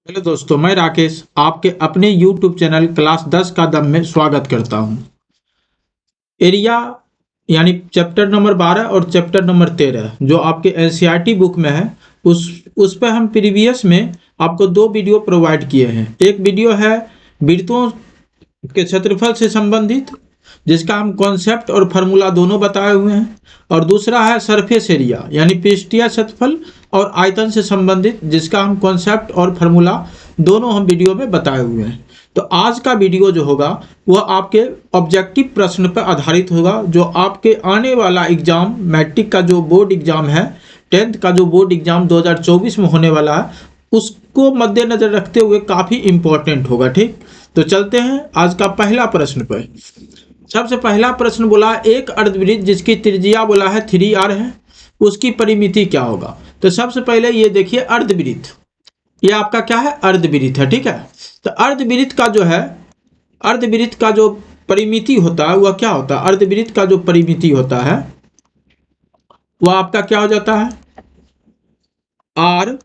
Hello दोस्तों, मैं राकेश आपके अपने YouTube चैनल क्लास 10 का दम में स्वागत करता हूं। एरिया यानी चैप्टर नंबर 12 और चैप्टर नंबर 13 जो आपके एनसीईआरटी बुक में है, उस पर हम प्रीवियस में आपको दो वीडियो प्रोवाइड किए हैं। एक वीडियो है वृत्तों के क्षेत्रफल से संबंधित, जिसका हम कॉन्सेप्ट और फार्मूला दोनों बताए हुए हैं, और दूसरा है सरफेस एरिया यानी पृष्ठीय क्षेत्रफल और आयतन से संबंधित, जिसका हम कॉन्सेप्ट और फार्मूला दोनों हम वीडियो में बताए हुए हैं। तो आज का वीडियो जो होगा वह आपके ऑब्जेक्टिव प्रश्न पर आधारित होगा, जो आपके आने वाला एग्जाम मैट्रिक का जो बोर्ड एग्जाम है, 10th का जो बोर्ड एग्जाम 2024 में होने वाला है, उसको मद्देनजर रखते हुए काफ़ी इंपॉर्टेंट होगा। ठीक, तो चलते हैं आज का पहला प्रश्न पर। सबसे पहला प्रश्न बोला एक अर्धवृत्त जिसकी त्रिज्या बोला है 3r है, उसकी परिमिति क्या होगा। तो सबसे पहले ये देखिए अर्धवृत्त, ये आपका क्या है, अर्धवृत्त है। ठीक है, तो अर्धवृत्त का जो है, अर्धवृत्त का जो परिमिति होता है वह क्या होता है, अर्धवृत्त का जो परिमिति होता है वह आपका क्या हो जाता है, r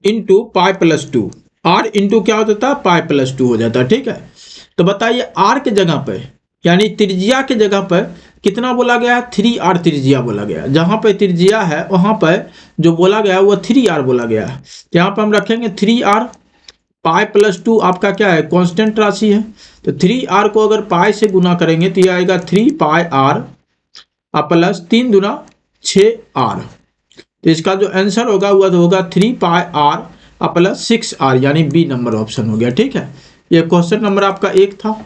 into pi plus two. R into क्या हो जाता है, पाई प्लस टू हो जाता है। ठीक है, तो बताइए आर के जगह पर यानी त्रिज्या के जगह पर कितना बोला गया है, 3r त्रिज्या बोला गया है। जहाँ पर त्रिज्या है वहाँ पर जो बोला गया है वह 3r बोला गया है। यहाँ पर हम रखेंगे 3r, पाई प्लस टू आपका क्या है, कांस्टेंट राशि है। तो 3r को अगर पाई से गुना करेंगे तो यह आएगा 3 पाई r प्लस 3 दूना 6r। तो इसका जो आंसर होगा वह तो होगा 3 पाई r प्लस 6r, यानी बी नंबर ऑप्शन हो गया। ठीक है, ये क्वेश्चन नंबर आपका 1 था।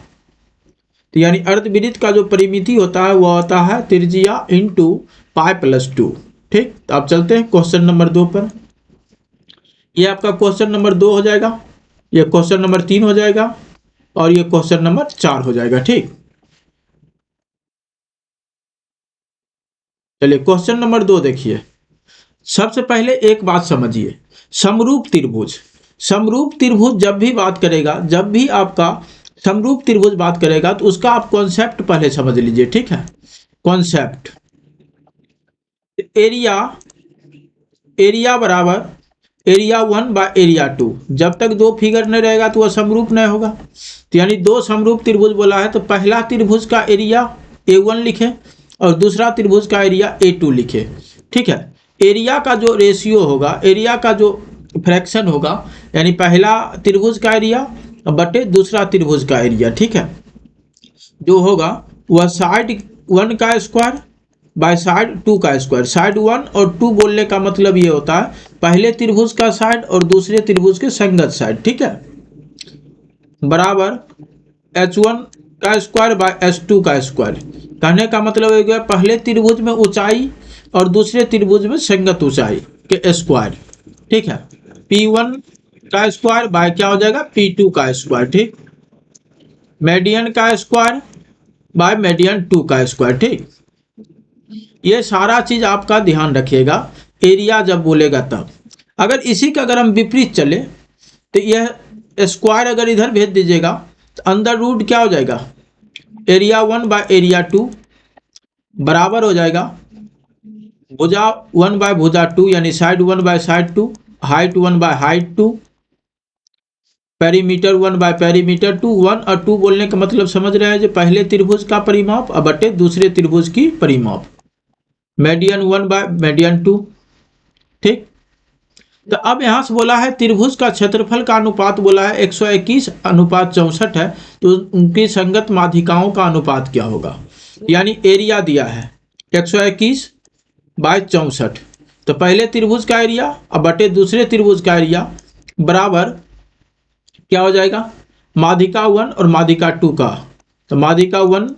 तो यानी अर्धवृत्त का जो परिमिति होता है वह होता है त्रिज्या इंटू पाई प्लस टू। ठीक, तो आप चलते हैं क्वेश्चन नंबर 2 पर। ये आपका क्वेश्चन नंबर 2 हो जाएगा, ये क्वेश्चन नंबर 3 हो जाएगा, और ये क्वेश्चन नंबर 4 हो जाएगा। ठीक, चलिए क्वेश्चन नंबर 2 देखिए। सबसे पहले एक बात समझिए, समरूप त्रिभुज, समरूप त्रिभुज जब भी बात करेगा, जब भी आपका समरूप त्रिभुज बात करेगा तो उसका आप कॉन्सेप्ट पहले समझ लीजिए। ठीक है, कॉन्सेप्ट एरिया, एरिया बराबर एरिया 1 बाय एरिया 2। जब तक दो फिगर नहीं रहेगा तो वह समरूप नहीं होगा। तो यानी दो समरूप त्रिभुज बोला है तो पहला त्रिभुज का एरिया A1 लिखे और दूसरा त्रिभुज का एरिया A2 लिखे। ठीक है, एरिया का जो रेशियो होगा, एरिया का जो फ्रैक्शन होगा, यानी पहला त्रिभुज का एरिया बटे दूसरा त्रिभुज का एरिया, ठीक है, जो होगा वह साइड 1 का स्क्वायर बाय साइड 2 का स्क्वायर। साइड 1 और 2 बोलने का मतलब ये होता है पहले त्रिभुज का साइड और दूसरे त्रिभुज के संगत साइड। ठीक है, बराबर h1 का स्क्वायर बाय h2 का स्क्वायर। कहने का मतलब हो गया पहले त्रिभुज में ऊंचाई और दूसरे त्रिभुज में संगत ऊंचाई के स्क्वायर। ठीक है, p1 का स्क्वायर बाय क्या हो जाएगा, p2 का स्क्वायर। ठीक, मेडियन का स्क्वायर बाय मेडियन 2 का स्क्वायर। ठीक, ये सारा चीज आपका ध्यान रखिएगा एरिया जब बोलेगा तब। अगर इसी का अगर हम विपरीत चले तो यह स्क्वायर अगर इधर भेज दीजिएगा तो अंदर रूट क्या हो जाएगा, एरिया 1 बाय एरिया 2 बराबर हो जाएगा भुजा 1 बाय भुजा 2, यानी side 1 by side 2, height 1 by height 2, perimeter 1 by perimeter 2। 1 और 2 बोलने का मतलब समझ रहे हैं जो पहले त्रिभुज का परिमाप और बटे दूसरे त्रिभुज की परिमाप, मेडियन 1 बाय मेडियन 2। ठीक, तो अब यहाँ से बोला है त्रिभुज का क्षेत्रफल का अनुपात बोला है 121 अनुपात 64 है, तो उनकी संगत माध्यिकाओं का अनुपात क्या होगा। यानी एरिया दिया है 121 बाय 64, तो पहले त्रिभुज का एरिया और बटे दूसरे त्रिभुज का एरिया बराबर क्या हो जाएगा, माध्यिका 1 और माध्यिका 2 का। तो माध्यिका 1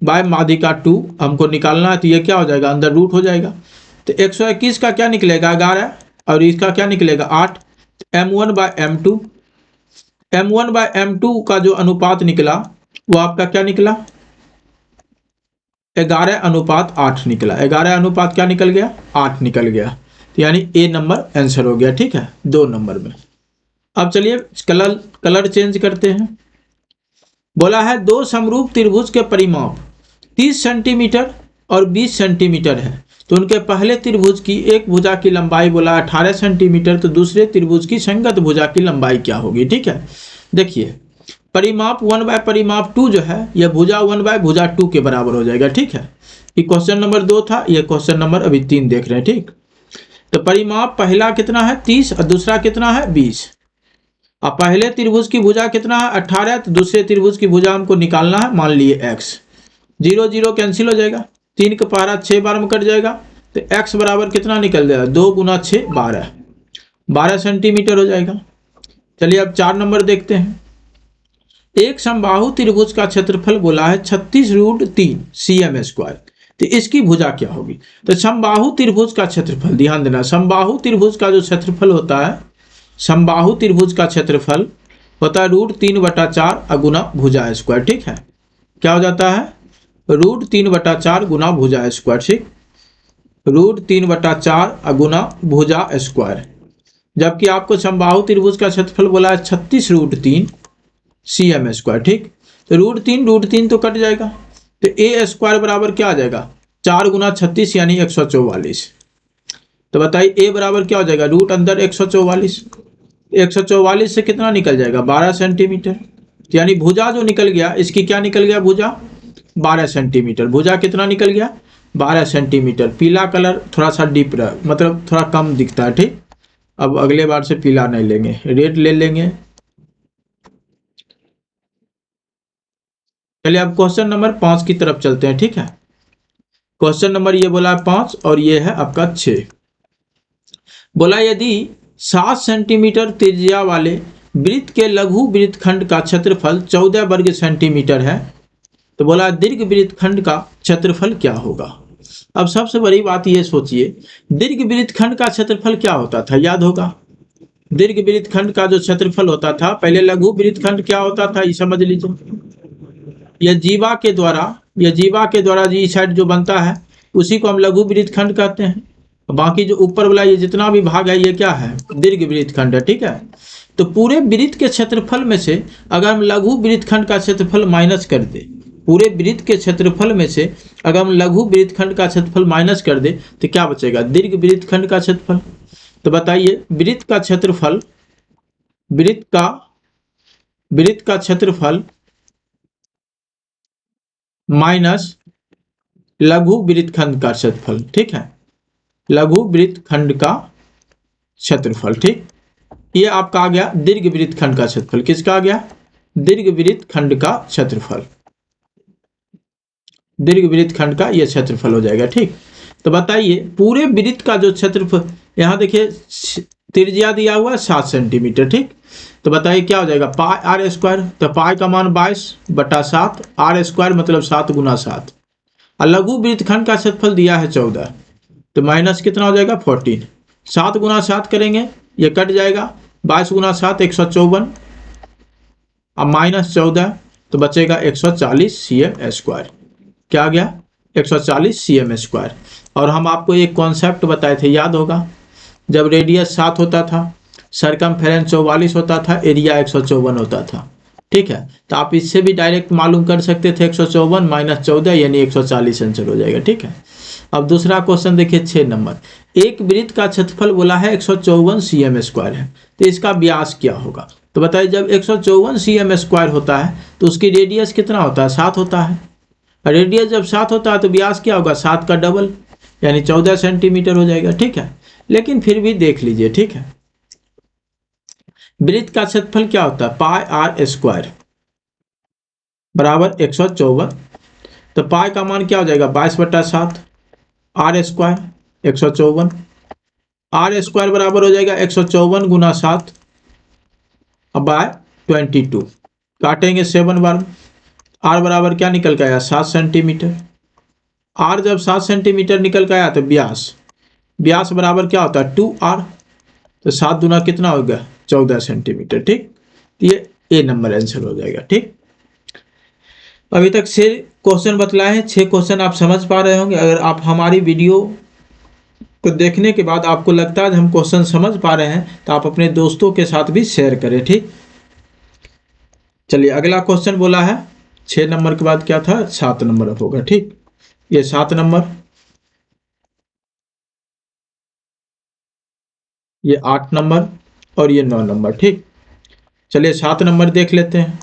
बाय माध्यिका 2 हमको निकालना है, तो ये क्या हो जाएगा, अंदर रूट हो जाएगा। तो 121 का क्या निकलेगा 11 और इसका क्या निकलेगा 8। m1 bye m2, m1 bye m2 का जो अनुपात निकला वो आपका क्या निकला, 11 अनुपात 8 निकला। 11 अनुपात क्या निकल गया, 8 निकल गया। तो यानी ए नंबर आंसर हो गया। ठीक है, 2 नंबर में। अब चलिए कलर चेंज करते हैं। बोला है दो समरूप त्रिभुज के परिमाप 30 सेंटीमीटर और 20 सेंटीमीटर है, तो उनके पहले त्रिभुज की एक भुजा की लंबाई बोला 18 सेंटीमीटर, तो दूसरे त्रिभुज की संगत भुजा की लंबाई क्या होगी। ठीक है, देखिए परिमाप 1/परिमाप 2 जो है यह भुजा 1/भुजा 2 के बराबर हो जाएगा। ठीक है, ये क्वेश्चन नंबर 2 था, यह क्वेश्चन नंबर अभी 3 देख रहे हैं। ठीक, तो परिमाप पहला कितना है 30 और दूसरा कितना है 20। अब पहले त्रिभुज की भुजा कितना है 18, तो दूसरे त्रिभुज की भुजा हमको निकालना है, मान लिए x। 0 0 कैंसिल हो जाएगा, 3 का पहाड़ा 6 बार में कट जाएगा, तो x बराबर कितना निकल जाएगा 2 × 6 12 सेंटीमीटर हो जाएगा। चलिए अब 4 नंबर देखते हैं। एक समबाहु त्रिभुज का क्षेत्रफल बोला है 36√3 cm², तो इसकी भुजा क्या होगी। तो समबाहु त्रिभुज का क्षेत्रफल, ध्यान देना, समबाहु त्रिभुज का जो क्षेत्रफल होता है, समबाहु त्रिभुज का क्षेत्रफल होता है √3/4 गुना भुजा स्क्वायर। ठीक है, क्या हो जाता है √3/4 गुना भुजा स्क्वायर। ठीक, √3/4 गुना भुजा स्क्वायर, जबकि आपको समबाहु त्रिभुज का क्षेत्रफल बोला है 36√3 cm²। ठीक, तो √3 तो कट जाएगा, तो a स्क्वायर बराबर क्या आ जाएगा 4 × 36 यानी 144। तो बताइए a बराबर क्या हो जाएगा, रूट अंदर 144, 144 से कितना निकल जाएगा 12 सेंटीमीटर, यानी भुजा जो निकल गया, इसकी क्या निकल गया भुजा 12 सेंटीमीटर। भुजा कितना निकल गया 12 सेंटीमीटर। पीला कलर थोड़ा सा डीप रहा, मतलब थोड़ा कम दिखता है। ठीक, अब अगले बार से पीला नहीं लेंगे, रेड ले लेंगे। चलिए अब क्वेश्चन नंबर 5 की तरफ चलते हैं। ठीक है, क्वेश्चन नंबर ये बोला है 5 और ये है आपका 6। बोला यदि 7 सेंटीमीटर त्रिज्या वाले वृत्त के लघु वृत्तखंड का क्षेत्रफल 14 वर्ग सेंटीमीटर है, तो बोला दीर्घ वृत्तखंड का क्षेत्रफल क्या होगा। अब सबसे बड़ी बात ये सोचिए, दीर्घ वृत्तखंड का क्षेत्रफल क्या होता था, याद होगा। दीर्घ वृत्तखंड का जो क्षेत्रफल होता था, पहले लघु वृत्तखंड क्या होता था ये समझ लीजिए। यह जीवा के द्वारा जी साइड जो बनता है उसी को हम लघु वृत्तखंड कहते हैं। बाकी जो ऊपर वाला ये जितना भी भाग है ये क्या है दीर्घ वृत्तखंड है। ठीक है, तो पूरे वृत्त के क्षेत्रफल में से अगर हम लघु वृत्तखंड का क्षेत्रफल माइनस कर दे, पूरे वृत्त के क्षेत्रफल में से अगर हम लघु वृत्तखंड का क्षेत्रफल माइनस कर दे तो क्या बचेगा दीर्घ वृत्तखंड का क्षेत्रफल। तो बताइए वृत्त का क्षेत्रफल, वृत्त का क्षेत्रफल माइनस लघु वृत्तखंड का क्षेत्रफल। ठीक है, लघु वृत्तखंड का क्षेत्रफल। ठीक, ये आपका आ गया दीर्घ वृत्तखंड का क्षेत्रफल। किसका आ गया दीर्घ वृत्तखंड का क्षेत्रफल, दीर्घ वृत्तखंड का ये क्षेत्रफल हो जाएगा। ठीक, तो बताइए पूरे वृत्त का जो क्षेत्रफल, यहाँ देखिए त्रिज्या दिया हुआ है 7 सेंटीमीटर। ठीक, तो बताइए क्या हो जाएगा पाई आर स्क्वायर, तो पाई का मान 22/7, आर स्क्वायर मतलब 7 × 7, और लघु वृत्तखंड का क्षेत्रफल दिया है 14, तो माइनस कितना हो जाएगा 14। 7 × 7 करेंगे ये कट जाएगा, 22 × 7 154, अब माइनस 14 तो बचेगा 140 cm²। क्या आ गया 140 cm²। और हम आपको एक कॉन्सेप्ट बताए थे, याद होगा, जब रेडियस 7 होता था, सरकमफेरेंस 44 होता था, एरिया 154 होता था। ठीक है, तो आप इससे भी डायरेक्ट मालूम कर सकते थे 154 - 14 यानी 140 आंसर हो जाएगा। ठीक है, अब दूसरा क्वेश्चन देखिए 6 नंबर। एक वृत्त का क्षेत्रफल बोला है 154 cm² है, तो इसका व्यास क्या होगा। तो बताइए जब 154 cm² होता है तो उसकी रेडियस कितना होता है 7 होता है, रेडियस जब 7 होता है तो व्यास क्या होगा 7 का डबल यानी 14 सेंटीमीटर हो जाएगा। ठीक है, लेकिन फिर भी देख लीजिए। ठीक है, वृत्त का क्षेत्रफल क्या होता है पाई आर स्क्वायर बराबर 154, तो पाई का मान क्या हो जाएगा 22/7, आर स्क्वायर 154, आर स्क्वायर बराबर हो जाएगा 154 × 7 बाय 22, काटेंगे 7 बार, आर बराबर क्या निकल के आया 7 सेंटीमीटर। आर जब 7 सेंटीमीटर निकल के आया तो व्यास बराबर क्या होता है 2r, तो 7 दूना कितना हो गया 14 सेंटीमीटर। ठीक, ये ए नंबर आंसर हो जाएगा। ठीक, अभी तक 6 क्वेश्चन बतलाए हैं, 6 क्वेश्चन आप समझ पा रहे होंगे। अगर आप हमारी वीडियो को देखने के बाद आपको लगता है हम क्वेश्चन समझ पा रहे हैं तो आप अपने दोस्तों के साथ भी शेयर करें। ठीक, चलिए अगला क्वेश्चन बोला है 6 नंबर के बाद क्या था 7 नंबर होगा। ठीक, ये 7 नंबर ये 8 नंबर और ये 9 नंबर। ठीक, चलिए 7 नंबर देख लेते हैं।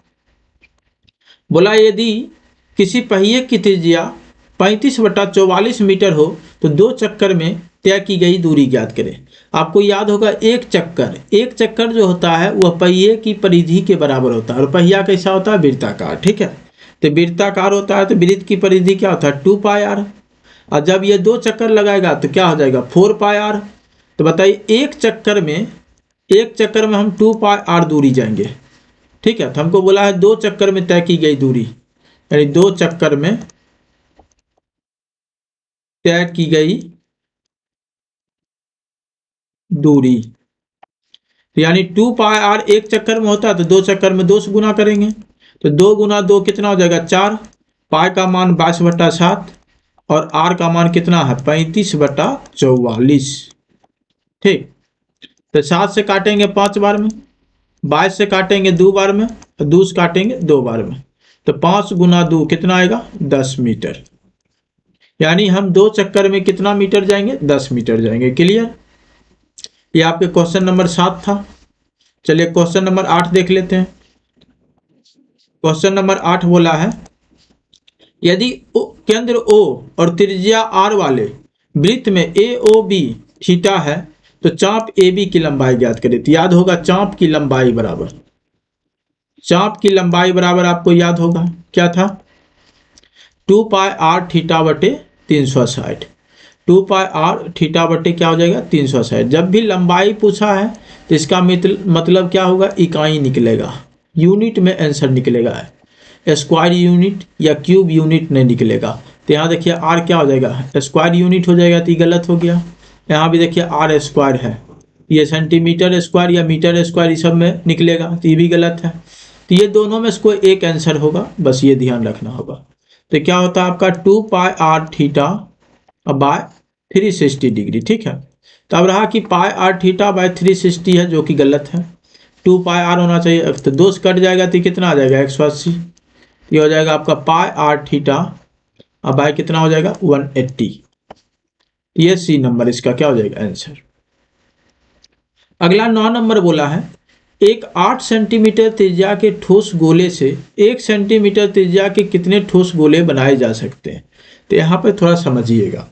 बोला यदि किसी पहिए की त्रिज्या 35/44 मीटर हो तो 2 चक्कर में तय की गई दूरी ज्ञात करें। आपको याद होगा एक चक्कर जो होता है वह पहिए की परिधि के बराबर होता है, और पहिया कैसा होता है? वृत्ताकार। ठीक है, तो वृत्ताकार होता है तो वृत्त की परिधि क्या होता है? 2πr। और जब ये 2 चक्कर लगाएगा तो क्या हो जाएगा? 4πr। तो बताइए एक चक्कर में हम 2πr दूरी जाएंगे। ठीक है, तो हमको बोला है 2 चक्कर में तय की गई दूरी, यानी 2 चक्कर में तय की गई दूरी, तो यानी 2πr एक चक्कर में होता है तो 2 चक्कर में 2 से गुना करेंगे, तो 2 गुना 2 कितना हो जाएगा? 4। पाई का मान 22/7 और आर का मान कितना है? 35/44। ठीक, तो 7 से काटेंगे 5 बार में, 22 से काटेंगे 2 बार में, और 2 से काटेंगे 2 बार में, तो 5 गुना 2 कितना आएगा? 10 मीटर। यानी हम 2 चक्कर में कितना मीटर जाएंगे? 10 मीटर जाएंगे। क्लियर? ये आपके क्वेश्चन नंबर 7 था। चलिए क्वेश्चन नंबर 8 देख लेते हैं। क्वेश्चन नंबर 8 बोला है यदि केंद्र O और त्रिज्या R वाले वृत्त में AOB थीटा है तो चाप AB की लंबाई ज्ञात करें। तो याद होगा चाप की लंबाई बराबर आपको याद होगा क्या था? 2πr थीटा बटे 360। 2πr थीटा बटे क्या हो जाएगा? 360। जब भी लंबाई पूछा है तो इसका मतलब क्या होगा? इकाई निकलेगा, यूनिट में आंसर निकलेगा, स्क्वायर यूनिट या क्यूब यूनिट नहीं निकलेगा। तो यहाँ देखिए आर क्या हो जाएगा? स्क्वायर यूनिट हो जाएगा, तो ये गलत हो गया। यहाँ भी देखिए आर स्क्वायर है, ये सेंटीमीटर स्क्वायर या मीटर स्क्वायर इस सब में निकलेगा, तो ये भी गलत है। तो ये दोनों में से कोई एक आंसर होगा, बस ये ध्यान रखना होगा। तो क्या होता है आपका? 2πr theta by 360 degree. ठीक है, तो अब रहा कि πr थीटा बाय 360 है, जो कि गलत है। 2πr होना चाहिए, तो 2 से कट जाएगा तो कितना आ जाएगा? 180। ये हो जाएगा आपका πr थीटा, अब बाय कितना हो जाएगा? 180। ये सी नंबर इसका क्या हो जाएगा? आंसर। अगला 9 नंबर बोला है एक 8 सेंटीमीटर त्रिज्या के ठोस गोले से 1 सेंटीमीटर त्रिज्या के कितने ठोस गोले बनाए जा सकते हैं? तो यहाँ पे थोड़ा समझिएगा।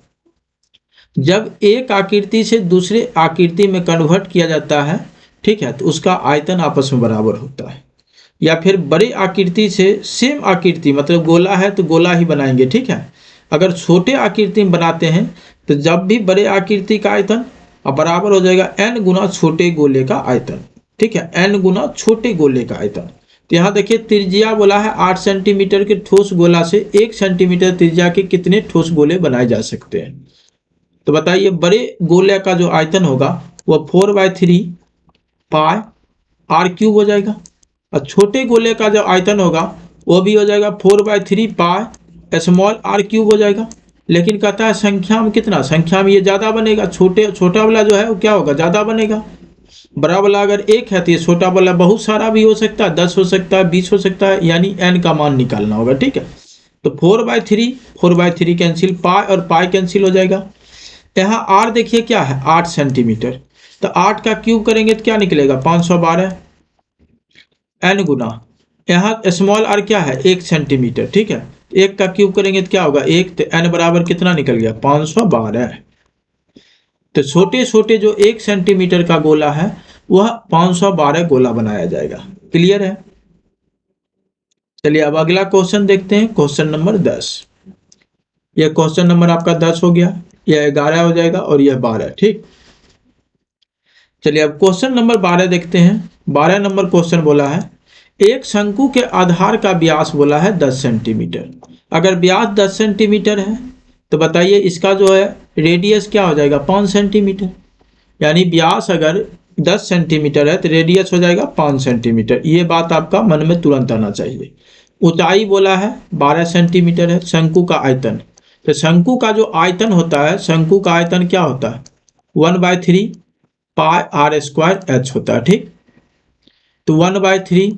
जब एक आकृति से दूसरे आकृति में कन्वर्ट किया जाता है, ठीक है, तो उसका आयतन आपस में बराबर होता है। या फिर बड़ी आकृति से सेम आकृति, मतलब गोला है तो गोला ही बनाएंगे। ठीक है, अगर छोटे आकृति में बनाते हैं तो जब भी बड़े आकृति का आयतन बराबर हो जाएगा n गुना छोटे गोले का आयतन। ठीक है, n गुना छोटे गोले का आयतन। तो यहाँ देखिए त्रिज्या बोला है 8 सेंटीमीटर के ठोस गोला से 1 सेंटीमीटर त्रिज्या के कितने ठोस गोले बनाए जा सकते हैं? तो बताइए बड़े गोले का जो आयतन होगा वह 4/3 पाई r क्यूब हो जाएगा, और छोटे गोले का जो आयतन होगा वो भी हो जाएगा 4/3 पाई स्मॉल r क्यूब हो जाएगा। लेकिन कहता है संख्या में कितना? संख्या में ये ज़्यादा बनेगा, छोटा वाला जो है वो क्या होगा? ज़्यादा बनेगा। बड़ा वाला अगर 1 है तो ये छोटा वाला बहुत सारा भी हो सकता है, 10 हो सकता है, 20 हो सकता है, यानी n का मान निकालना होगा। ठीक है, तो 4/3 कैंसिल, पाई और पाई कैंसिल हो जाएगा। यहाँ r देखिए क्या है? 8 सेंटीमीटर, तो 8 का क्यूब करेंगे तो क्या निकलेगा? 512 n गुना, यहाँ स्मॉल r क्या है? 1 सेंटीमीटर। ठीक है, 1 का क्यूब करेंगे तो क्या होगा? 1, तो n बराबर कितना निकल गया? 512। तो छोटे छोटे जो 1 सेंटीमीटर का गोला है वह 512 गोला बनाया जाएगा। क्लियर है? चलिए अब अगला क्वेश्चन देखते हैं, क्वेश्चन नंबर 10। यह क्वेश्चन नंबर आपका 10 हो गया, यह 11 हो जाएगा और यह 12। ठीक, चलिए अब क्वेश्चन नंबर 12 देखते हैं। 12 नंबर क्वेश्चन बोला है एक शंकु के आधार का व्यास बोला है 10 सेंटीमीटर। अगर व्यास 10 सेंटीमीटर है तो बताइए इसका जो है रेडियस क्या हो जाएगा? 5 सेंटीमीटर। यानी व्यास अगर 10 सेंटीमीटर है तो रेडियस हो जाएगा 5 सेंटीमीटर। ये बात आपका मन में तुरंत आना चाहिए। ऊंचाई बोला है 12 सेंटीमीटर है। शंकु का आयतन, तो शंकु का जो आयतन होता है, शंकु का आयतन क्या होता है? 1/3 पाई r स्क्वायर h होता है। ठीक, तो 1/3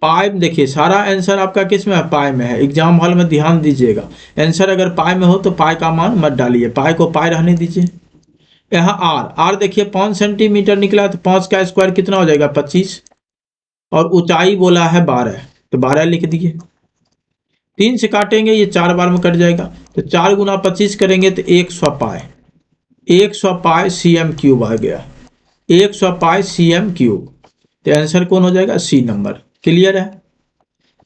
पाई, देखिए सारा आंसर आपका किस में है? पाई में है। एग्जाम हॉल में ध्यान दीजिएगा, आंसर अगर पाई में हो तो पाई का मान मत डालिए, पाई को पाई रहने दीजिए। यहाँ आर देखिए 5 सेंटीमीटर निकला, तो 5 का स्क्वायर कितना हो जाएगा 25, और ऊंचाई बोला है 12, तो 12 लिख दिए। 3 से काटेंगे ये 4 बार में कट जाएगा, तो 4 गुना 25 करेंगे तो 100 पाए, 100 पाए cm क्यूब आ गया, 100 पाए cm क्यूब। तो आंसर कौन हो जाएगा? सी नंबर। क्लियर है?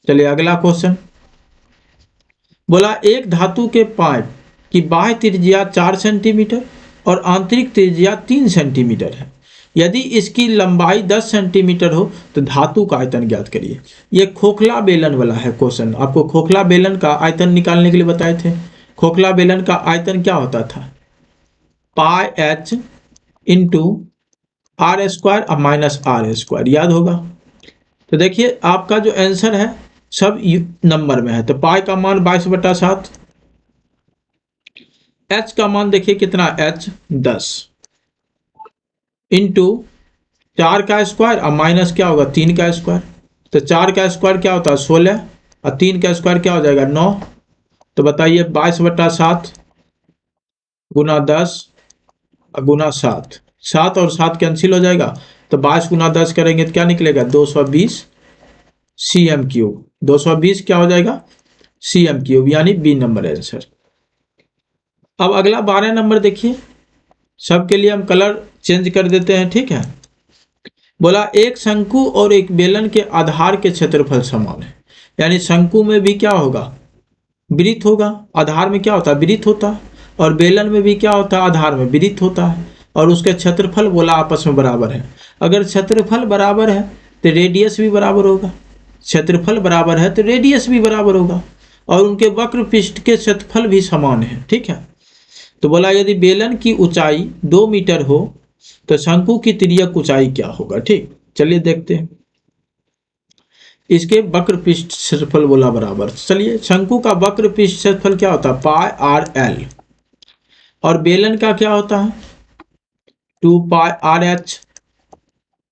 चलिए अगला क्वेश्चन। बोला एक धातु के पाइप की बाह्य त्रिज्या 4 सेंटीमीटर और आंतरिक त्रिज्या 3 सेंटीमीटर है। यदि इसकी लंबाई 10 सेंटीमीटर हो तो धातु का आयतन ज्ञात करिए। ये खोखला बेलन वाला है क्वेश्चन। आपको खोखला बेलन का आयतन निकालने के लिए बताए थे। खोखला बेलन का आयतन क्या होता था? पाई एच इंटू आर स्क्वायर और माइनस आर स्क्वायर, याद होगा। तो देखिए आपका जो आंसर है सब नंबर में है। तो पाई का मान 22/7, एच का मान देखिए कितना, एच 10 इंटू 4 का स्क्वायर और माइनस क्या होगा 3 का स्क्वायर। तो 4 का स्क्वायर क्या होता है 16 और 3 का स्क्वायर क्या हो जाएगा 9। तो बताइए 22/7 गुना 10 और गुना 7, 7 और 7 कैंसिल हो जाएगा। तो 22 गुना 10 करेंगे तो क्या निकलेगा 220 cm क्यूब। 220 क्या हो जाएगा cm क्यूब, यानी बी नंबर आंसर। अब अगला 12 नंबर देखिए, सबके लिए हम कलर चेंज कर देते हैं, ठीक है। बोला एक शंकु और एक बेलन के आधार के क्षेत्रफल समान है, यानी शंकु में भी क्या होगा वृत्त होगा, आधार में क्या होता है वृत्त होता है, और बेलन में भी क्या होता है आधार में वृत्त होता है, और उसके क्षेत्रफल बोला आपस में बराबर है। अगर क्षेत्रफल बराबर है तो रेडियस भी बराबर होगा, क्षेत्रफल बराबर है तो रेडियस भी बराबर होगा, और उनके वक्र पृष्ठ के क्षेत्रफल भी समान है, ठीक है। तो बोला यदि बेलन की ऊंचाई 2 मीटर हो तो शंकु की तिर्यक ऊंचाई क्या होगा। ठीक, चलिए देखते हैं। इसके वक्र पृष्ठ क्षेत्रफल बोला बराबर। चलिए शंकु का वक्र पृष्ठ क्षेत्रफल क्या होता है पाई आर एल, और बेलन का क्या होता है 2 पाई आर एच।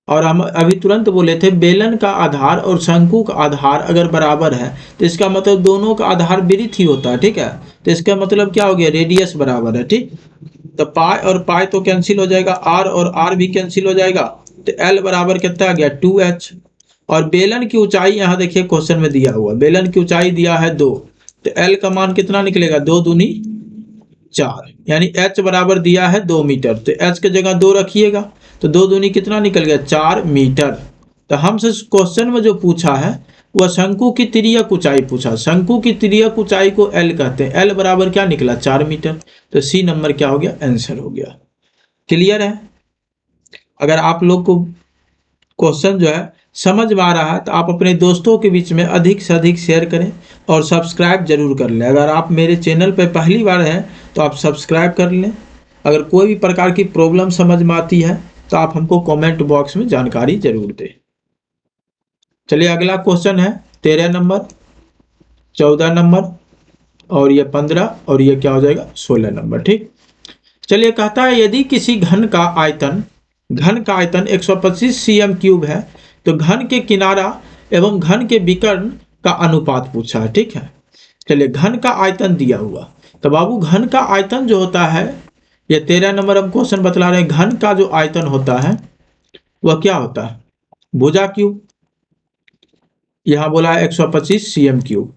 और हम अभी तुरंत बोले थे बेलन का आधार और शंकु का आधार अगर बराबर है तो इसका मतलब दोनों का आधार वृत्त ही होता है, ठीक है। तो इसका मतलब क्या हो गया रेडियस बराबर है, ठीक। तो पाई और पाई तो कैंसिल हो जाएगा, आर और आर भी कैंसिल हो जाएगा, तो एल बराबर कितना आ गया 2h। और बेलन की ऊंचाई यहाँ देखिए क्वेश्चन में दिया हुआ, बेलन की ऊंचाई दिया है 2, तो एल का मान कितना निकलेगा 2 दूनी 4, यानी h बराबर दिया है 2 मीटर, तो h की जगह 2 रखिएगा, तो 2 दूनी कितना निकल गया 4 मीटर। तो हमसे क्वेश्चन में जो पूछा है वह शंकु की तिर्यक ऊंचाई पूछा। शंकु की तिर्यक ऊंचाई को L कहते हैं, L बराबर क्या निकला 4 मीटर। तो सी नंबर क्या हो गया आंसर हो गया। क्लियर है? अगर आप लोग को क्वेश्चन जो है समझ में आ रहा है तो आप अपने दोस्तों के बीच में अधिक से अधिक शेयर करें और सब्सक्राइब जरूर कर लें। अगर आप मेरे चैनल पर पहली बार हैं तो आप सब्सक्राइब कर लें। अगर कोई भी प्रकार की प्रॉब्लम समझ में आती है तो आप हमको कमेंट बॉक्स में जानकारी जरूर दें। चलिए अगला क्वेश्चन है 13 नंबर, 14 नंबर, और ये 15, और ये क्या हो जाएगा 16 नंबर, ठीक। चलिए कहता है यदि किसी घन का आयतन 125 cm क्यूब है तो घन के किनारा एवं घन के विकर्ण का अनुपात पूछा है, ठीक है। चलिए घन का आयतन दिया हुआ, तो बाबू घन का आयतन जो होता है, ये 13 नंबर हम क्वेश्चन बतला रहे हैं, घन का जो आयतन होता है वह क्या होता है भुजा क्यूब। यहां बोला है 125 cm क्यूब,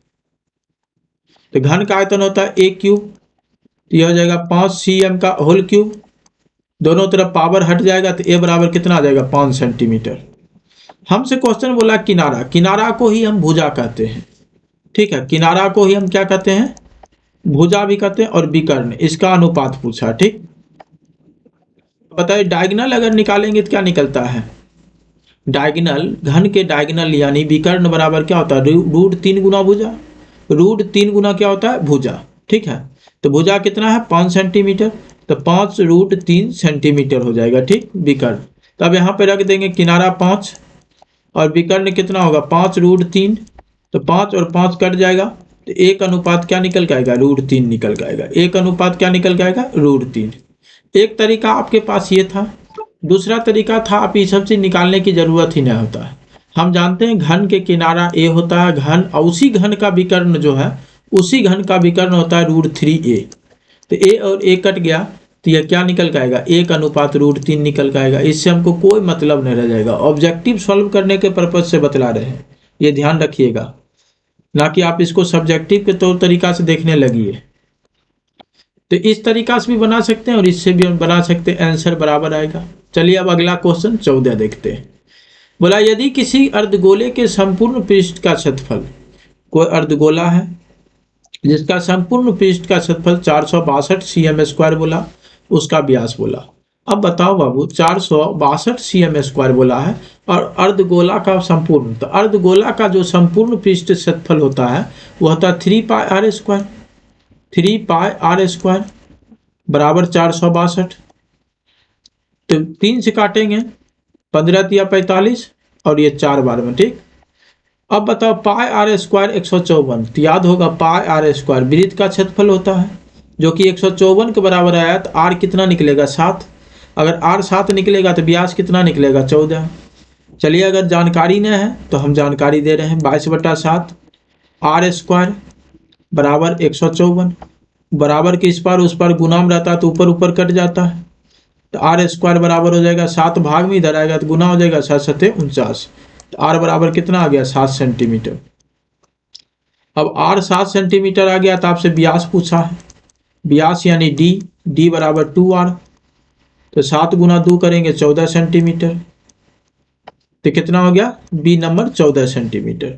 तो घन का आयतन होता है a क्यूब, तो यह हो जाएगा 5 cm का होल क्यूब। दोनों तरफ पावर हट जाएगा तो a बराबर कितना आ जाएगा 5 सेंटीमीटर। हमसे क्वेश्चन बोला किनारा, किनारा को ही हम भुजा कहते हैं, ठीक है। किनारा को ही हम क्या कहते हैं भुजा भी कहते हैं, और विकर्ण, इसका अनुपात पूछा, ठीक। बताइए डायगोनल अगर निकालेंगे तो क्या निकलता है डायगोनल, घन के डायगोनल यानी विकर्ण बराबर क्या होता है √3 गुना भुजा। √3 गुना क्या होता है भुजा, ठीक है। तो भुजा कितना है 5 सेंटीमीटर, तो 5 √3 सेंटीमीटर हो जाएगा, ठीक विकर्ण। तो अब यहाँ पे रख देंगे किनारा 5 और विकर्ण कितना होगा 5 √3, तो 5 और 5 कट जाएगा, तो 1 अनुपात क्या निकल के आएगा √3 निकल के आएगा। 1 अनुपात क्या निकल के आएगा √3। एक तरीका आपके पास ये था। दूसरा तरीका था आप ये सब चीज निकालने की जरूरत ही नहीं होता है। हम जानते हैं घन के किनारा a होता है, घन और उसी घन का विकर्ण जो है उसी घन का विकर्ण होता है √3a। तो a और a कट गया, तो यह क्या निकल के आएगा, 1/√3 निकल के आएगा। इससे हमको कोई मतलब नहीं रह जाएगा, ऑब्जेक्टिव सॉल्व करने के पर्पज से बतला रहे हैं, ये ध्यान रखिएगा, ना कि आप इसको सब्जेक्टिव के तौर तरीका से देखने लगिए। तो इस तरीका से भी बना सकते हैं और इससे भी हम बना सकते हैं, आंसर बराबर आएगा। चलिए अब अगला क्वेश्चन 14 देखते हैं। बोला यदि किसी अर्धगोले के संपूर्ण पृष्ठ का क्षेत्रफल, कोई अर्धगोला है जिसका संपूर्ण पृष्ठ का क्षेत्रफल 462 cm² बोला, उसका व्यास बोला। अब बताओ बाबू, 462 cm² बोला है और अर्धगोला का संपूर्ण, तो अर्धगोला का जो संपूर्ण पृष्ठ क्षेत्रफल होता है वो होता है 3πr²। 3πr² बराबर 462, तो 3 से काटेंगे, 15 या 45 और ये 4 बार में, ठीक। अब बताओ πr² 154, तो याद होगा πr² वृत्त का क्षेत्रफल होता है जो कि 154 के बराबर आया, तो r कितना निकलेगा 7। अगर r 7 निकलेगा तो व्यास कितना निकलेगा 14। चलिए अगर जानकारी नहीं है तो हम जानकारी दे रहे हैं, 22/7 r² बराबर 154, बराबर के इस पार उस पार गुना में रहता है तो ऊपर ऊपर कट जाता है, तो r² बराबर हो जाएगा 7 भाग में इधर आएगा तो गुना हो जाएगा, 7×7 = 49, तो r बराबर कितना आ गया 7 सेंटीमीटर। अब r 7 सेंटीमीटर आ गया तो आपसे व्यास पूछा है, व्यास यानी d बराबर 2r, तो 7 × 2 करेंगे 14 सेंटीमीटर, तो कितना हो गया बी नंबर 14 सेंटीमीटर।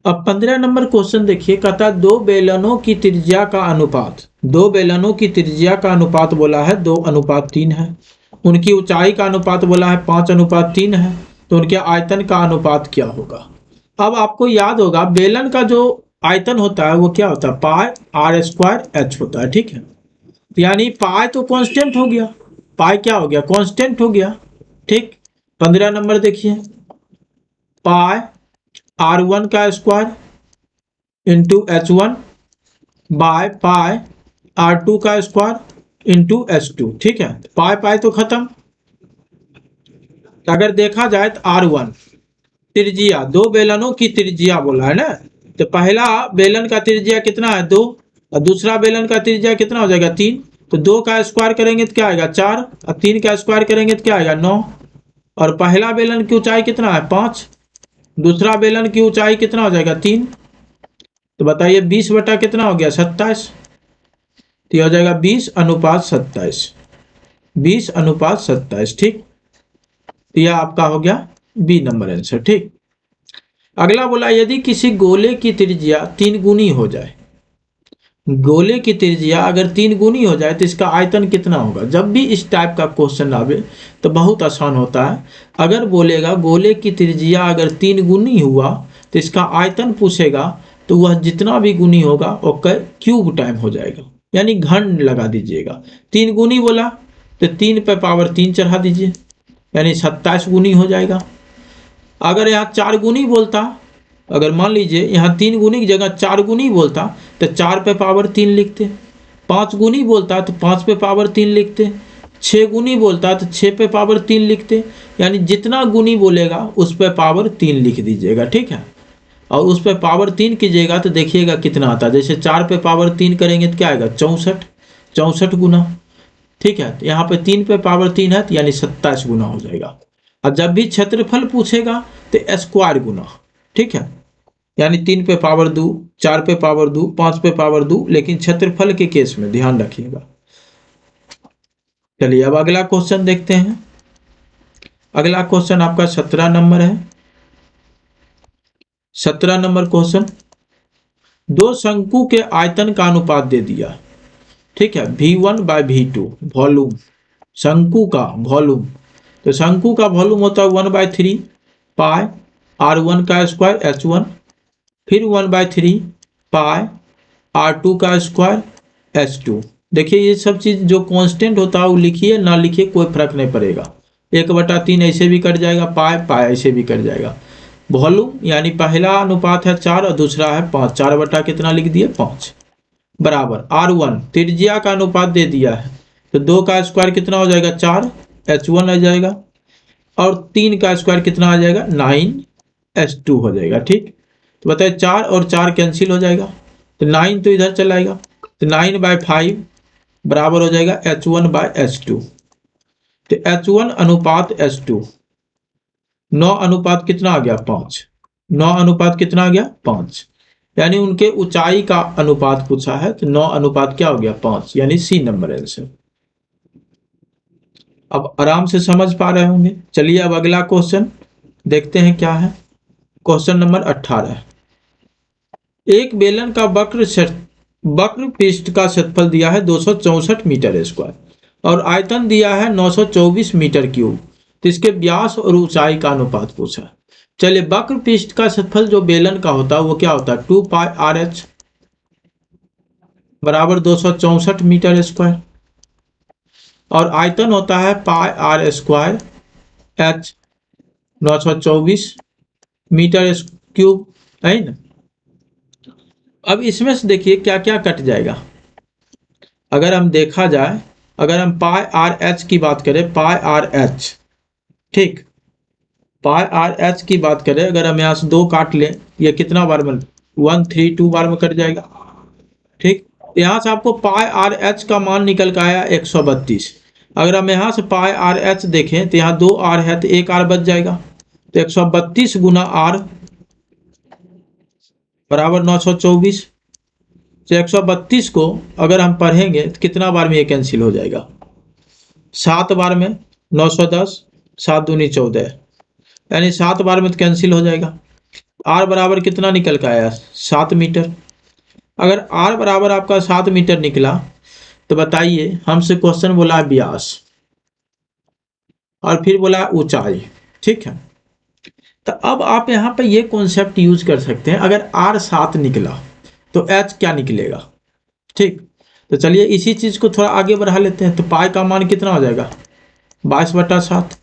अब 15 नंबर क्वेश्चन देखिए, कहता है दो बेलनों की त्रिज्या का अनुपात, दो बेलनों की त्रिज्या का अनुपात बोला है 2:3 है, उनकी ऊंचाई का अनुपात बोला है 5:3 है, तो उनके आयतन का अनुपात क्या होगा। अब आपको याद होगा बेलन का जो आयतन होता है वो क्या होता है, πr² होता है, ठीक है। यानी पाई तो कांस्टेंट हो गया, पाई क्या हो गया कांस्टेंट हो गया, ठीक। 15 नंबर देखिए, पाई r1 का square into h1 by pi r2 का स्क्वायर इंटू h2, ठीक है। पाई पाई तो खत्म। अगर देखा जाए तो r1 त्रिज्या, दो बेलनों की त्रिज्या बोला है ना, तो पहला बेलन का त्रिज्या कितना है 2 और दूसरा बेलन का त्रिज्या कितना हो जाएगा 3, तो 2 का स्क्वायर करेंगे तो क्या आएगा 4 और 3 का स्क्वायर करेंगे तो क्या आएगा 9, और पहला बेलन की ऊंचाई कितना है 5, दूसरा बेलन की ऊंचाई कितना हो जाएगा 3, तो बताइए 20 बटा कितना हो गया 27, तो यह हो जाएगा 20:27, 20:27, ठीक। तो यह आपका हो गया बी नंबर आंसर, ठीक। अगला बोला यदि किसी गोले की त्रिज्या 3 गुनी हो जाए, गोले की त्रिज्या अगर 3 गुनी हो जाए तो इसका आयतन कितना होगा। जब भी इस टाइप का क्वेश्चन आवे तो बहुत आसान होता है, अगर बोलेगा गोले की त्रिज्या अगर 3 गुनी हुआ तो इसका आयतन पूछेगा तो वह जितना भी गुनी होगा वो क्यूब टाइम हो जाएगा, यानी घन लगा दीजिएगा। 3 गुनी बोला तो 3 पे पावर 3 चढ़ा दीजिए, यानी 27 गुनी हो जाएगा। अगर यहाँ 4 गुनी बोलता, अगर मान लीजिए यहाँ 3 गुनी की जगह 4 गुनी बोलता तो 4 पे पावर 3 लिखते, 5 गुनी बोलता तो 5 पे पावर 3 लिखते, 6 गुनी बोलता तो 6 पे पावर 3 लिखते, यानी जितना गुनी बोलेगा उस पे पावर 3 लिख दीजिएगा, ठीक है। और उस पे पावर 3 कीजिएगा तो देखिएगा कितना आता है, जैसे 4 पे पावर 3 करेंगे तो क्या आएगा 64 गुना, ठीक है। तो यहाँ पे 3 पे पावर 3 है तो यानी 27 गुना हो जाएगा। और जब भी क्षेत्रफल पूछेगा तो स्क्वायर गुना, ठीक है, यानी 3 पे पावर 2, 4 पे पावर 2, 5 पे पावर 2, लेकिन क्षेत्रफल के केस में ध्यान रखिएगा। चलिए अब अगला क्वेश्चन देखते हैं। अगला क्वेश्चन आपका 17 नंबर है। 17 नंबर क्वेश्चन, दो शंकु के आयतन का अनुपात दे दिया, ठीक है, V1/V2 वॉल्यूम, शंकु का वॉल्यूम, तो शंकु का वॉल्यूम होता है 1/3 पाई r1 का स्क्वायर h1, फिर 1/3 पाई r2 का स्क्वायर h2। देखिए ये सब चीज़ जो कांस्टेंट होता है वो लिखिए ना लिखिए कोई फर्क नहीं पड़ेगा, 1/3 ऐसे भी कट जाएगा, पाई पाई ऐसे भी कट जाएगा। वॉल्यूम यानी पहला अनुपात है 4 और दूसरा है 5, 4 बटा कितना लिख दिए 5, बराबर r1 त्रिज्या का अनुपात दे दिया है, तो 2 का स्क्वायर कितना हो जाएगा 4 h1 आ जाएगा, और 3 का स्क्वायर कितना आ जाएगा 9 h2 हो जाएगा, ठीक। तो बताइए 4 और 4 कैंसिल हो जाएगा, तो 9 तो इधर चला आएगा, तो 9/5 बराबर हो जाएगा H1/H2। तो H1 अनुपात H2, 9 अनुपात कितना आ गया 5, 9 अनुपात कितना आ गया 5, यानी उनके ऊंचाई का अनुपात पूछा है तो 9 अनुपात क्या हो गया 5, यानी सी नंबर आंसर। अब आराम से समझ पा रहे होंगे। चलिए अब अगला क्वेश्चन देखते हैं क्या है। क्वेश्चन नंबर 18, एक बेलन का वक्र पृष्ठ का क्षेत्रफल दिया है 264 मीटर स्क्वायर और आयतन दिया है 924 मीटर क्यूब, तो इसके व्यास और ऊंचाई का अनुपात पूछा है। चलिए वक्र पृष्ठ का क्षेत्रफल जो बेलन का होता है वो क्या होता है 2πRh बराबर 264 मीटर स्क्वायर, और आयतन होता है πr² h 924 मीटर क्यूब, है ना। अब इसमें से देखिए क्या क्या कट जाएगा। अगर हम देखा जाए, अगर हम πRh की बात करें, πRh, ठीक, πRh की बात करें, अगर हम यहाँ से 2 काट लें, ये कितना बार में 132 बार में कट जाएगा, ठीक। यहाँ से आपको πRh का मान निकल के आया 132। अगर हम यहाँ से πRh देखें तो यहाँ 2 r है तो 1 r बच जाएगा, तो 132 गुना r बराबर 924। तो 132 को अगर हम पढ़ेंगे तो कितना बार में ये कैंसिल हो जाएगा, 7 बार में, 910, 7 दूनी 14, यानी 7 बार में तो कैंसिल हो जाएगा। r बराबर कितना निकल के आया 7 मीटर। अगर r बराबर आपका 7 मीटर निकला तो बताइए, हमसे क्वेश्चन बोला है व्यास और फिर बोला है ऊंचाई, ठीक है। तो अब आप यहाँ पे ये कॉन्सेप्ट यूज कर सकते हैं, अगर r 7 निकला तो h क्या निकलेगा, ठीक। तो चलिए इसी चीज को थोड़ा आगे बढ़ा लेते हैं। तो पाई का मान कितना हो जाएगा 22/7,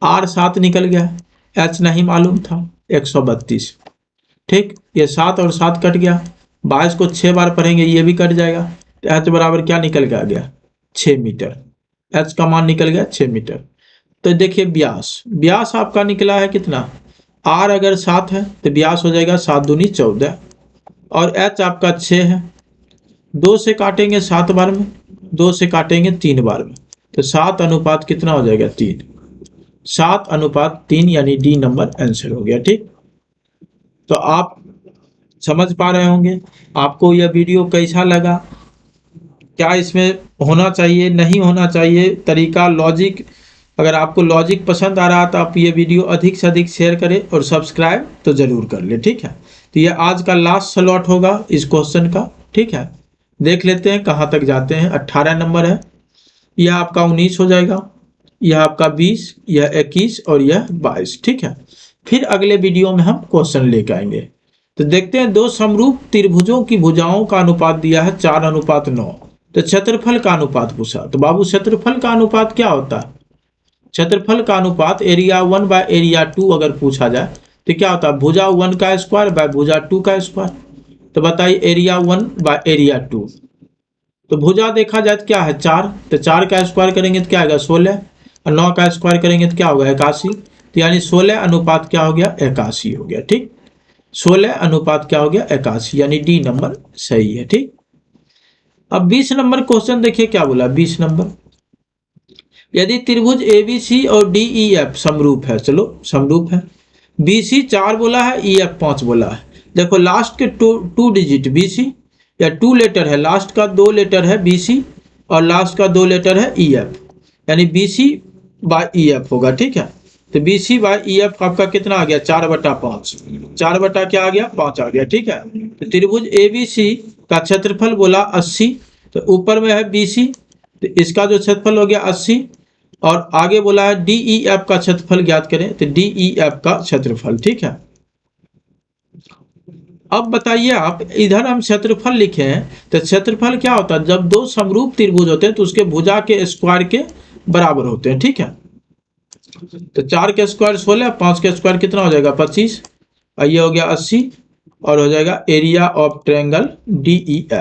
r 7 निकल गया, h नहीं मालूम था 132, ठीक। ये 7 और 7 कट गया, 22 को 6 बार पढ़ेंगे ये भी कट जाएगा, तो h बराबर क्या निकल के आ गया 6 मीटर, h का मान निकल गया 6 मीटर। तो देखिए व्यास आपका निकला है कितना, r अगर 7 है तो व्यास हो जाएगा 7 दूनी 14, और h आपका 6 है, 2 से काटेंगे 7 बार में, 2 से काटेंगे 3 बार में, तो 7 अनुपात कितना हो जाएगा 3, 7/3, यानी डी नंबर आंसर हो गया, ठीक। तो आप समझ पा रहे होंगे। आपको यह वीडियो कैसा लगा, क्या इसमें होना चाहिए नहीं होना चाहिए तरीका, लॉजिक, अगर आपको लॉजिक पसंद आ रहा तो आप ये वीडियो अधिक से अधिक शेयर करें और सब्सक्राइब तो ज़रूर कर ले, ठीक है। तो ये आज का लास्ट स्लॉट होगा इस क्वेश्चन का, ठीक है। देख लेते हैं कहाँ तक जाते हैं। 18 नंबर है, यह आपका 19 हो जाएगा, यह आपका 20, यह 21 और यह 22, ठीक है। फिर अगले वीडियो में हम क्वेश्चन लेकर आएंगे। तो देखते हैं, दो समरूप त्रिभुजों की भुजाओं का अनुपात दिया है 4:9, तो क्षेत्रफल का अनुपात पूछा। तो बाबू क्षेत्रफल का अनुपात क्या होता है, क्षेत्रफल का अनुपात एरिया 1/एरिया 2 अगर पूछा जाए तो क्या होता है, भुजा 1 का स्क्वायर बाय भुजा 2 का स्क्वायर। तो बताइए एरिया 1/एरिया 2, तो भुजा देखा जाए तो क्या है 4, तो 4 का स्क्वायर करेंगे तो क्या आएगा 16, और 9 का स्क्वायर करेंगे तो क्या होगा 81, तो यानी 16 अनुपात क्या हो गया 81 हो गया, ठीक। 16 अनुपात क्या हो गया 81, यानी डी नंबर सही है, ठीक। अब 20 नंबर क्वेश्चन देखिए क्या बोला। 20 नंबर, यदि त्रिभुज ABC और DEF समरूप है, चलो समरूप है, BC 4 बोला है, EF 5 बोला है। देखो लास्ट के टू डिजिट BC, या 2 लेटर है, लास्ट का 2 लेटर है BC और लास्ट का 2 लेटर है EF, यानी BC/EF होगा, ठीक है। तो BC/EF आपका कितना आ गया 4/5, 4 बटा क्या आ गया 5 आ गया, ठीक है। तो त्रिभुज ABC का क्षेत्रफल बोला 80, तो ऊपर में है BC, तो इसका जो क्षेत्रफल हो गया 80, और आगे बोला है DEF का क्षेत्रफल ज्ञात करें, तो DEF का क्षेत्रफल, ठीक है। अब बताइए आप, इधर हम क्षेत्रफल लिखे हैं, तो क्षेत्रफल क्या होता है, जब दो समरूप त्रिभुज होते हैं तो उसके भुजा के स्क्वायर के बराबर होते हैं, ठीक है। तो 4 के स्क्वायर 16, 5 के स्क्वायर कितना हो जाएगा 25, और ये हो गया 80, और हो जाएगा एरिया ऑफ ट्रायंगल DEF।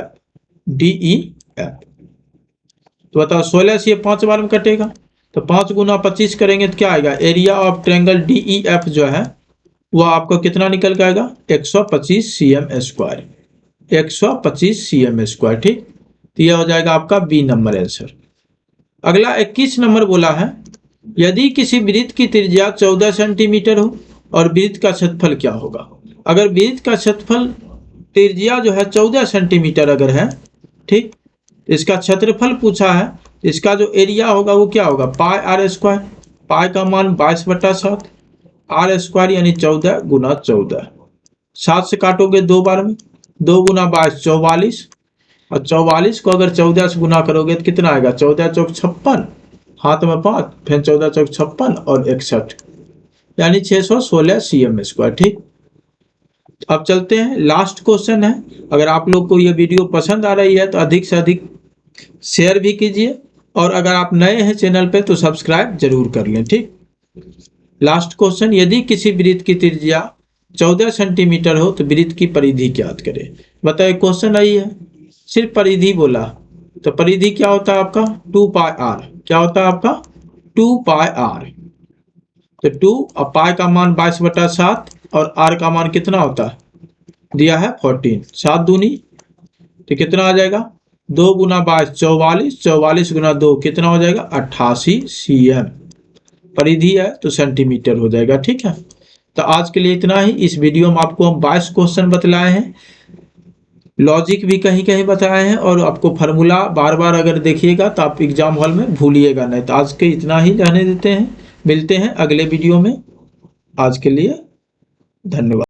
तो बताओ 16 से ये 5 बार में कटेगा, तो 5 गुना 25 करेंगे तो क्या आएगा, एरिया ऑफ ट्रायंगल DEF जो है वो आपको कितना निकल के आएगा 125 cm², 125 cm², ठीक। तो यह हो जाएगा आपका बी नंबर आंसर। अगला 21 नंबर बोला है, यदि किसी वृत्त की त्रिज्या 14 सेंटीमीटर हो और वृत्त का क्षेत्रफल क्या होगा। अगर वृत्त का क्षेत्रफल त्रिज्या जो है 14 सेंटीमीटर अगर है, ठीक, इसका क्षेत्रफल पूछा है, इसका जो एरिया होगा वो क्या होगा, पाई आर स्क्वायर। पाई का मान 22/7, आर स्क्वायर यानी 14 गुना 14। 7 से काटोगे 2 बार में, 2 गुना 22 44, और 44 को अगर 14 से गुना करोगे तो कितना आएगा, 14 चौक 56, हाथ में 5, फिर 14 चौक 56 और 61, यानी 616 cm स्क्वायर। ठीक, अब चलते हैं, लास्ट क्वेश्चन है। अगर आप लोग को ये वीडियो पसंद आ रही है तो अधिक से अधिक शेयर भी कीजिए, और अगर आप नए हैं चैनल पे तो सब्सक्राइब जरूर कर लें। ठीक, लास्ट क्वेश्चन, यदि किसी वृत्त की त्रिज्या 14 सेंटीमीटर हो तो वृत्त की परिधि ज्ञात करें। बताइए, क्वेश्चन आई है, सिर्फ परिधि बोला, तो परिधि क्या होता है आपका 2 पाई आर। क्या होता है आपका 2 पाई आर। तो 2 और पाई का मान 22/7 और आर का मान कितना होता है, दिया है 14, 7 दूनी, तो कितना आ जाएगा, 2 गुना 22 44, 44 गुना 2 कितना हो जाएगा 88 cm। परिधि है तो सेंटीमीटर हो जाएगा। ठीक है, तो आज के लिए इतना ही। इस वीडियो में आपको हम 22 क्वेश्चन बतलाए हैं, लॉजिक भी कहीं कहीं बताए हैं, और आपको फार्मूला बार बार अगर देखिएगा तो आप एग्जाम हॉल में भूलिएगा नहीं। तो आज के इतना ही रहने देते हैं, मिलते हैं अगले वीडियो में। आज के लिए धन्यवाद।